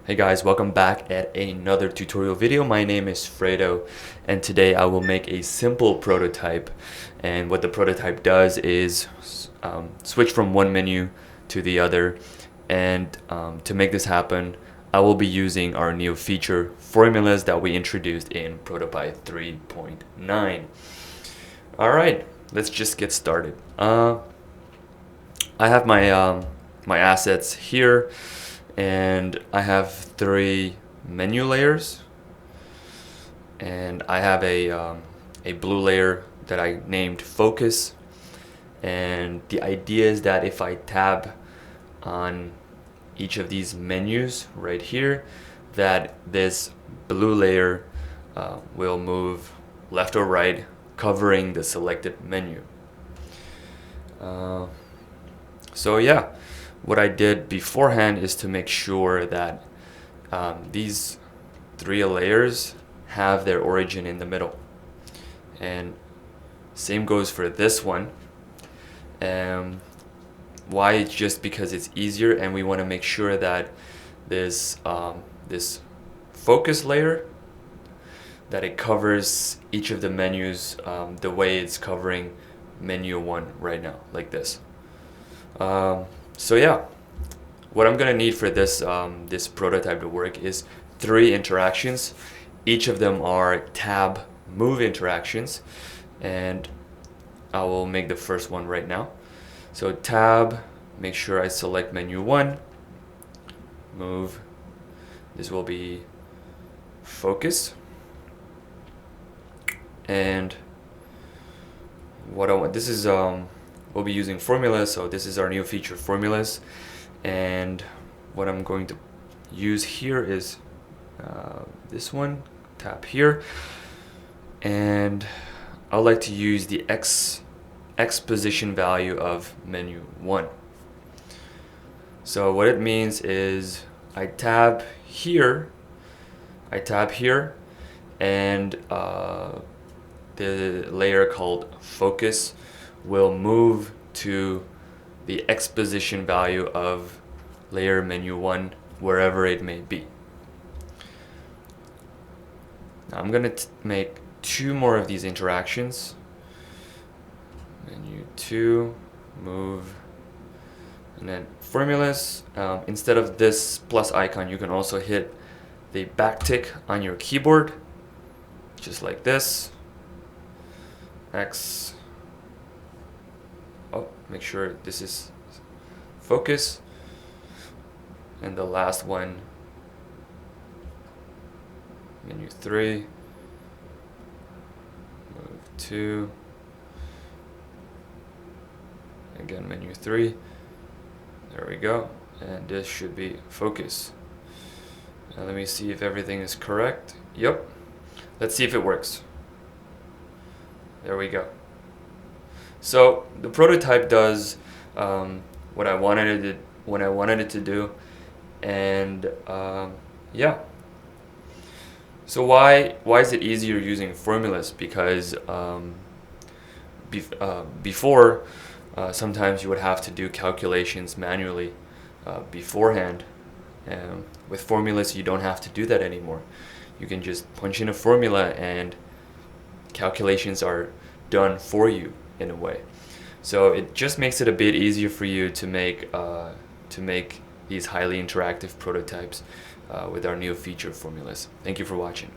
Hey guys, welcome back at another tutorial video. My name is Fredo and today I will make a simple prototype, and what the prototype does is switch from one menu to the other, and to make this happen I will be using our new feature formulas that we introduced in ProtoPie 3.9. Alright, let's just get started. I have my assets here, and I have three menu layers, and I have a blue layer that I named focus. And the idea is that if I tab on each of these menus right here, that this blue layer will move left or right, covering the selected menu. So yeah, what I did beforehand is to make sure that these three layers have their origin in the middle, and same goes for this one. Why? It's just because it's easier, and we want to make sure that this focus layer, that it covers each of the menus the way it's covering menu 1 right now, like this. So yeah, what I'm gonna need for this this prototype to work is 3 interactions. Each of them are tab move interactions, and I will make the first one right now. So tab, make sure I select menu 1, move, this will be focus, and what I want, this is we'll be using formulas, so this is our new feature formulas, and what I'm going to use here is this one, tap here, and I would like to use the X position value of menu 1. So what it means is I tab here, and the layer called focus will move to the X position value of layer menu 1, wherever it may be. Now I'm going to make 2 more of these interactions. Menu 2, move, and then formulas. Instead of this plus icon, you can also hit the backtick on your keyboard, just like this. X. Oh, make sure this is focus, and the last one, menu 3, move 2, again menu 3, there we go, and this should be focus. Now let me see if everything is correct. Yep, let's see if it works. There we go. So the prototype does what I wanted it to do, and yeah. So why is it easier using formulas? Because before, sometimes you would have to do calculations manually beforehand. With formulas, you don't have to do that anymore. You can just punch in a formula and calculations are done for you in a way. So it just makes it a bit easier for you to make these highly interactive prototypes with our new feature formulas. Thank you for watching.